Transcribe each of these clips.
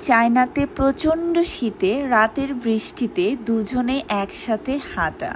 চায়নাতে প্রচণ্ড শীতে রাতের বৃষ্টিতে দুজনে একসাথে হাঁটা,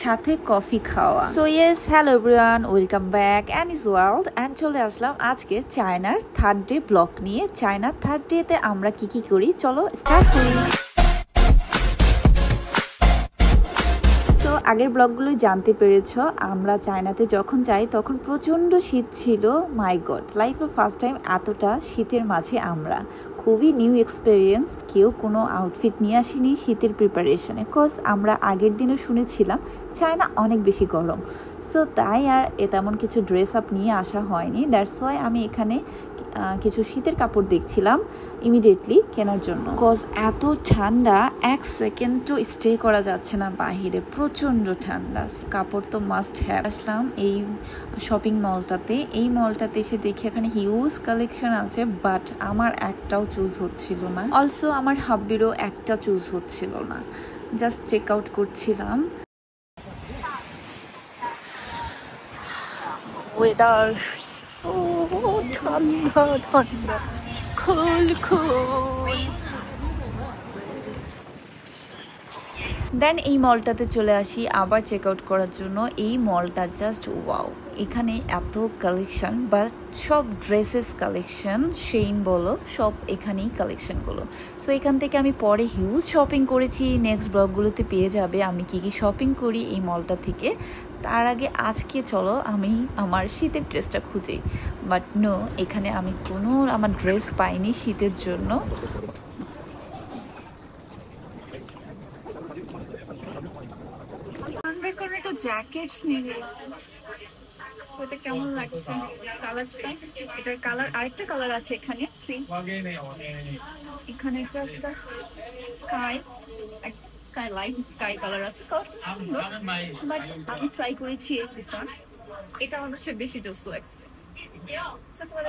সাথে কফি খাওয়া। So yes, hello everyone, welcome back anise world. And চলে আসলাম আজকে চায়নার থার্ড ডে ব্লগ নিয়ে। চায়নার থার্ড ডেতে আমরা কি করি চলো স্টার্ট করি। আগের ব্লগগুলোই জানতে পেরেছ, আমরা চায়নাতে যখন যাই তখন প্রচণ্ড শীত ছিল। মাই গড, লাইফের ফার্স্ট টাইম এতটা শীতের মাঝে আমরা, খুবই নিউ এক্সপিরিয়েন্স। কেউ কোনো আউটফিট নিয়ে আসেনি শীতের প্রিপারেশনে, কজ আমরা আগের দিনও শুনেছিলাম চায়না অনেক বেশি গরম। সো তাই আর তেমন কিছু ড্রেস আপ নিয়ে আসা হয়নি। দ্যাটস ওয়াই আমি এখানে কিছু শীতের কাপড় দেখছিলাম ইমিডিয়েটলি কেনার জন্য, কজ এত ঠান্ডা, এক সেকেন্ডও স্টে করা যাচ্ছে না বাহিরে, প্রচণ্ড ঠান্ডা। কাপড় তো মাস্ট হ্যাভ। আসলাম এই শপিং মলটাতে। এই মলটাতে এসে দেখি এখানে হিউজ কালেকশন আছে, বাট আমার একটাও চুজ হচ্ছিল না। অলসো আমার হাব্বিরও একটা চুজ হচ্ছিল না। জাস্ট চেক আউট করছিলাম। ওয়েদার ঠান্ডা ঠান্ডা, খুল খুল। দেন এই মলটাতে চলে আসি আবার চেক আউট করার জন্য। এই মলটা জাস্ট ওয়াও, এখানে এত কালেকশন, বাট সব ড্রেসেস কালেকশন, শেইন বলো, সব এখানেই কালেকশনগুলো। সো এখান থেকে আমি পরে হিউজ শপিং করেছি, নেক্সট ব্লগগুলোতে পেয়ে যাবে আমি কি শপিং করি এই মলটা থেকে। তার আগে আজকে চলো আমি আমার শীতের ড্রেসটা খুঁজি, বাট নো, এখানে আমি কোনো আমার ড্রেস পাইনি শীতের জন্য। জ্যাকেটস নিয়ে এটা কেমন লাগছে কালারটা? এটার কালার আরেকটা কালার আছে এখানে, এখানে একটা স্কাই লাইট স্কাই কালার আছে, বাট আমি ট্রাই করেছি এটা আমার কাছে বেশি জোস লাগছে।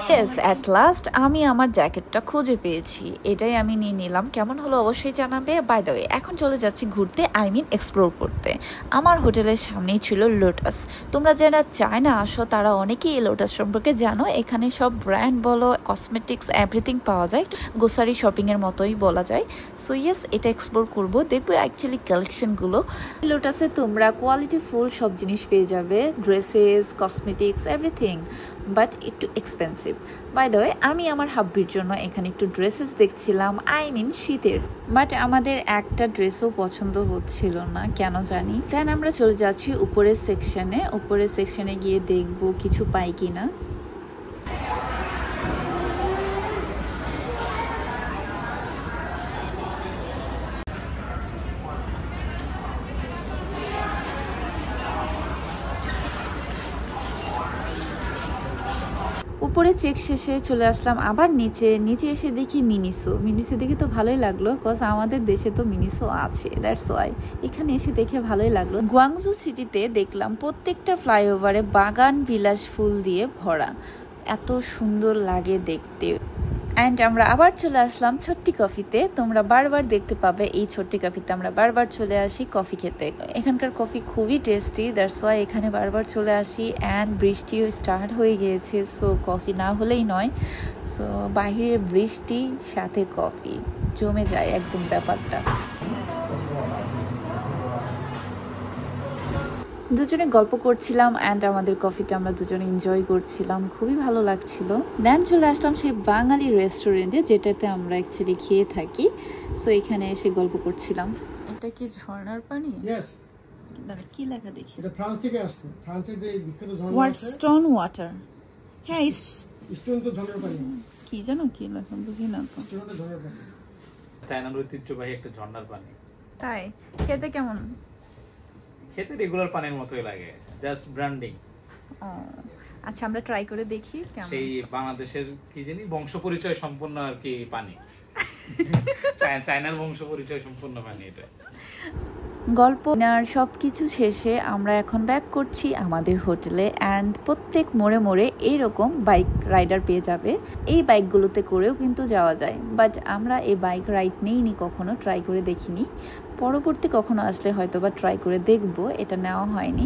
ইয়েস, অ্যাট লাস্ট আমি আমার জ্যাকেটটা খুঁজে পেয়েছি, এটাই আমি নিয়ে নিলাম। কেমন হলো অবশ্যই জানাবে। বাই দ্য ওয়ে, এখন চলে যাচ্ছি ঘুরতে, এক্সপ্লোর করতে। আমার হোটেলের সামনেই ছিল লোটাস। তোমরা যারা চায়না আসো তারা অনেকেই এই লোটাস সম্পর্কে জানো। এখানে সব ব্র্যান্ড বলো, কসমেটিক্স, এভরিথিং পাওয়া যায়, গ্রোসারি শপিংয়ের মতোই বলা যায়। সো ইয়েস, এটা এক্সপ্লোর করবো, দেখবো অ্যাকচুয়ালি কালেকশনগুলো। লোটাসে তোমরা কোয়ালিটি ফুল সব জিনিস পেয়ে যাবে, ড্রেসেস, কসমেটিক্স, এভরিথিং, বাট একটু এক্সপেন্সিভ। বাই দ্য ওয়ে, আমি আমার হাব্বির জন্য এখানে একটু ড্রেসেস দেখছিলাম, শীতের, বাট আমাদের একটা ড্রেসও পছন্দ হচ্ছিল না কেন জানি। দেন আমরা চলে যাচ্ছি উপরের সেকশনে গিয়ে দেখবো কিছু পাই কিনা। উপরে চেক শেষে চলে আসলাম আবার নিচে এসে দেখি মিনিসো দেখে তো ভালোই লাগলো, কজ আমাদের দেশে তো মিনিসো আছে, দ্যাটস ওয়াই এখানে এসে দেখে ভালোই লাগলো। গুয়াংজু সিটিতে দেখলাম প্রত্যেকটা ফ্লাইওভারে বাগান বিলাস ফুল দিয়ে ভরা, এত সুন্দর লাগে দেখতে। অ্যান্ড আমরা আবার চলে আসলাম ছোট্টি কফিতে। তোমরা বারবার দেখতে পাবে এই ছোট্টি কফিতে আমরা বারবার চলে আসি কফি খেতে। এখানকার কফি খুবই টেস্টি, দ্যাটস ওয়াই এখানে বারবার চলে আসি। অ্যান্ড বৃষ্টিও স্টার্ট হয়ে গিয়েছে, সো কফি না হলেই নয়। সো বাহিরে বৃষ্টি সাথে কফি জমে যায় একদম ব্যাপারটা। দুজনে গল্প করছিলাম অ্যান্ড আমাদের কফিটা আমরা দুজনে এনজয় করছিলাম, খুবই ভালো লাগছিল। দেন চলে আসলাম সেই বাঙালি রেস্টুরেন্টে যেটাতে আমরা অ্যাকচুয়ালি খেয়ে থাকি। সো এখানে এসে গল্প করছিলাম। এটা কি ঝর্ণার পানি? কি লেখা দেখি? এটা ফ্রান্স থেকে আসছে, ফ্রান্সের যে বিখ্যাত ঝর্ণা আছে ওয়াটস্টোন ওয়াটার। হ্যাঁ, স্টোন তো ঝর্ণার পানি। কি জানো কি লেখা বুঝি না তো। স্টোন তো ঝর্ণার পানি, চায়নার ঐতিহ্যবাহী একটা ঝর্ণার পানি। তাই খেতে কেমন? খেতে রেগুলার পানির মতোই লাগে, জাস্ট ব্র্যান্ডিং। আচ্ছা, আমরা ট্রাই করে দেখি কেমন। সেই বাংলাদেশের কি জানি বংশ পরিচয় সম্পন্ন আর কি পানি, চায়নার বংশ পরিচয় সম্পন্ন পানি এটা। গল্প আর সবকিছু শেষে আমরা এখন ব্যাক করছি আমাদের হোটেলে। অ্যান্ড প্রত্যেক মোড়ে এইরকম বাইক রাইডার পেয়ে যাবে। এই বাইকগুলোতে করেও কিন্তু যাওয়া যায়, বাট আমরা এই বাইক রাইড নেইনি, কখনো ট্রাই করে দেখিনি। পরবর্তী কখনো আসলে হয়তো বা ট্রাই করে দেখব, এটা নেওয়া হয়নি।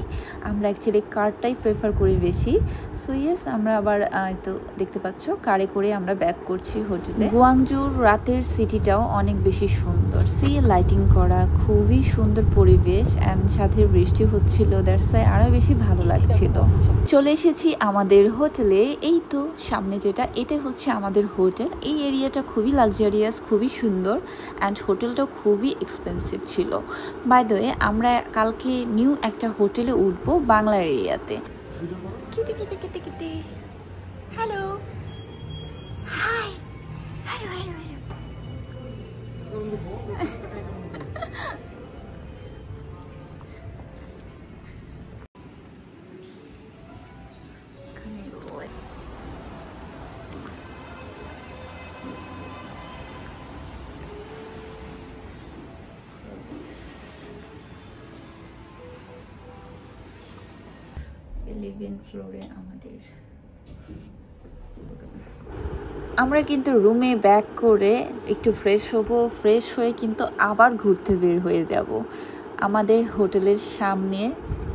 আমরা অ্যাকচুয়ালি কারটাই প্রেফার করি বেশি। সো ইয়েস, আমরা আবার তো দেখতে পাচ্ছ কারে করে আমরা ব্যাক করছি হোটেলে। গুয়াংজুর রাতের সিটিটাও অনেক বেশি সুন্দর, লাইটিং করা, খুবই সুন্দর পরিবেশ অ্যান্ড সাথে বৃষ্টি হচ্ছিল, দ্যাটস ওয়াই আরও বেশি ভালো লাগছিল। চলে এসেছি আমাদের হোটেলে। এই তো সামনে যেটা, এটা হচ্ছে আমাদের হোটেল। এই এরিয়াটা খুবই লাক্সারিয়াস, খুবই সুন্দর অ্যান্ড হোটেলটাও খুবই এক্সপেন্সিভ ছিল। বাই দ্য ওয়ে, আমরা কালকে নিউ একটা হোটেলে উঠবো বাংলা এরিয়াতে। হ্যালো, হাই, লিভিং ফ্লোরে আমাদের। আমরা কিন্তু রুমে ব্যাক করে একটু ফ্রেশ হব, ফ্রেশ হয়ে কিন্তু আবার ঘুরতে বের হয়ে যাব। আমাদের হোটেলের সামনে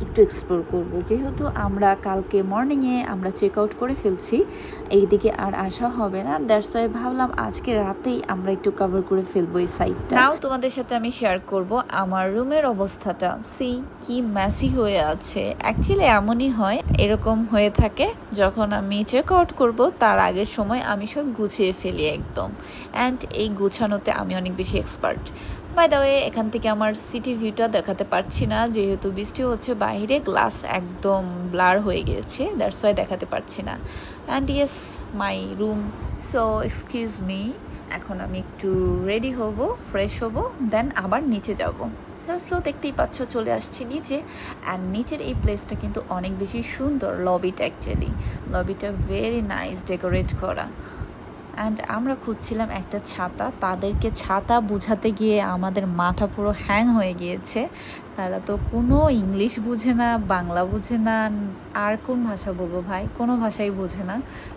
একটু এক্সপ্লোর করব, যেহেতু আমরা কালকে মর্নিংয়ে আমরা চেক আউট করে ফেলছি, এইদিকে আর আসা হবে না। দ্যাটস ওয়াই ভাবলাম আজকে রাতেই আমরা একটু কভার করে ফেলবো এই সাইডটা। নাও তোমাদের সাথে আমি শেয়ার করব আমার রুমের অবস্থাটা। কি মেসি হয়ে আছে। অ্যাকচুয়ালি এমনই হয়, এরকম হয়ে থাকে যখন আমি চেক আউট করব তার আগের সময় আমি সব গুছিয়ে ফেলি একদম। অ্যান্ড এই গুছানোতে আমি অনেক বেশি এক্সপার্ট। বাই দ্য ওয়ে, এখান থেকে আমার সিটি ভিউটা দেখাতে পারছি না, যেহেতু বৃষ্টি হচ্ছে বাইরে, গ্লাস একদম ব্লার হয়ে গিয়েছে, দ্যাটস ওয়াই দেখাতে পারছি না। And yes, my room. So excuse me, এখন আমি একটু রেডি হব, ফ্রেশ হব, দেন আবার নিচে যাব। সো দেখতেই পাচ্ছ চলে আসছি নিচে। অ্যান্ড নিচের এই প্লেসটা কিন্তু অনেক বেশি সুন্দর, লবিটা অ্যাকচুয়ালি, লবিটা ভেরি নাইস ডেকোরেট করা। অ্যান্ড আমরা খুঁজছিলাম একটা ছাতা, তাদেরকে ছাতা বোঝাতে গিয়ে আমাদের মাথা পুরো হ্যাং হয়ে গিয়েছে। তারা তো কোনো ইংলিশ বুঝে না, বাংলা বুঝে না, আর কোন ভাষা বলবো ভাই, কোনো ভাষাই বোঝে না।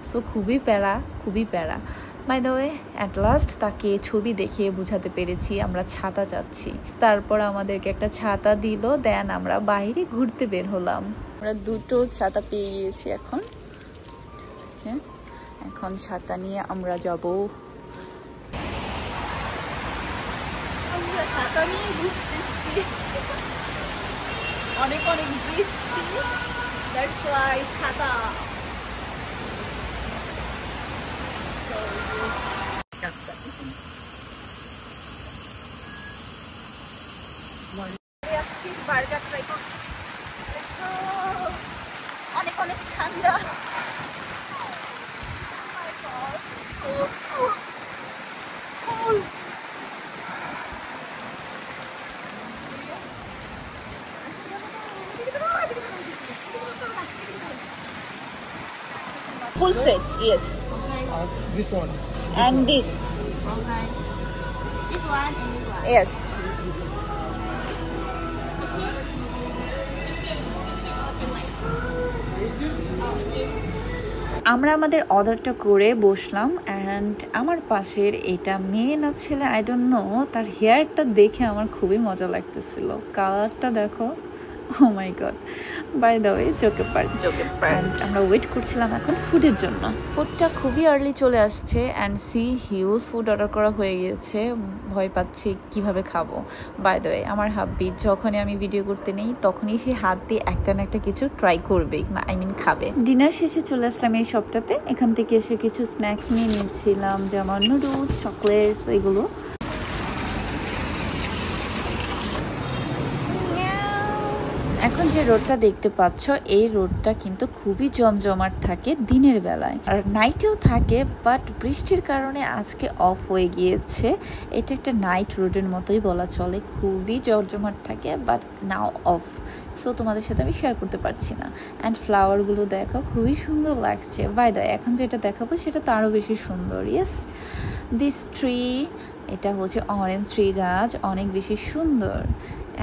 সো খুবই প্যারা। By the way, at last তাকে ছবি দেখিয়ে বোঝাতে পেরেছি আমরা ছাতা চাচ্ছি। তারপর আমাদেরকে একটা ছাতা দিল, দেন আমরা বাইরে ঘুরতে বের হলাম। আমরা দুটো ছাতা পেয়ে গিয়েছি এখন। হ্যাঁ, এখন ছাতা নিয়ে আমরা যাব। আমরা ছাতা নিয়ে ঘুরতেছি, অনেক বৃষ্টি, দ্যাটস ওয়াই ছাতা। বার্গার ট্রাই করতে, অনেক ঠান্ডা। Full set, yes. This one. And this. Okay. This one and this one. Yes. আমরা আমাদের অর্ডারটা করে বসলাম। অ্যান্ড আমার পাশের এটা মেয়ে না ছেলে আই ডোন্ট নো, তার হেয়ারটা দেখে আমার খুবই মজা লাগতেছিল। কালারটা দেখো, ও মাই গড। বাই দ্য ওয়ে, চোখে পার্ট। আমরা ওয়েট করছিলাম এখন ফুডের জন্য। ফুডটা খুবই আর্লি চলে আসছে অ্যান্ড হিউজ ফুড অর্ডার করা হয়ে গিয়েছে। ভয় পাচ্ছি কিভাবে খাবো। বাই দ্য ওয়ে, আমার হাব্বি যখনই আমি ভিডিও করতে নেই তখনই সে হাত দিয়ে একটা না একটা কিছু ট্রাই করবে, খাবে। ডিনার শেষে চলে আসলাম এই শপটাতে। এখান থেকে এসে কিছু স্ন্যাক্স নিয়ে নিচ্ছিলাম, যেমন নুডলস, চকলেটস, এগুলো। এখন যে রোডটা দেখতে পাচ্ছ, এই রোডটা কিন্তু খুবই জমজমাট থাকে দিনের বেলায়, আর নাইটেও থাকে, বাট বৃষ্টির কারণে আজকে অফ হয়ে গিয়েছে। এটা একটা নাইট রোডের মতোই বলা চলে, খুবই জমজমাট থাকে, বাট নাও অফ। সো তোমাদের সাথে আমি শেয়ার করতে পারছি না। অ্যান্ড ফ্লাওয়ারগুলো দেখো, খুবই সুন্দর লাগছে। বাই দ্য ওয়ে, এখন যেটা দেখাবো সেটা তো আরও বেশি সুন্দর। ইয়েস, দিস ট্রি এটা হচ্ছে অরেঞ্জ ট্রি গাছ, অনেক বেশি সুন্দর।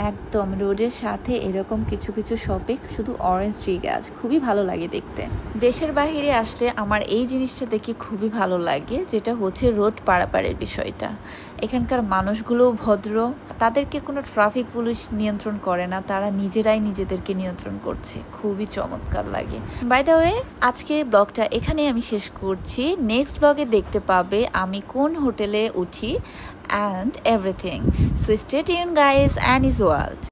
একদম রোডের সাথে এরকম কিছু কিছু শপে শুধু অরেঞ্জ ট্রি গাছ, খুবই ভালো লাগে দেখতে। দেশের বাইরে আসলে আমার এই জিনিসটা দেখে খুবই ভালো লাগে, যেটা হচ্ছে রোড পারাপারের বিষয়টা। এখানকার মানুষগুলোও ভদ্র, তাদেরকে কোনো ট্রাফিক পুলিশ নিয়ন্ত্রণ করে না, তারা নিজেরাই নিজেদেরকে নিয়ন্ত্রণ করছে, খুবই চমৎকার লাগে। বাই দ্য ওয়ে, আজকে ব্লগটা এখানে আমি শেষ করছি। নেক্সট ব্লগে দেখতে পাবে আমি কোন হোটেলে উঠি and everything. So stay tuned guys, Annie's World.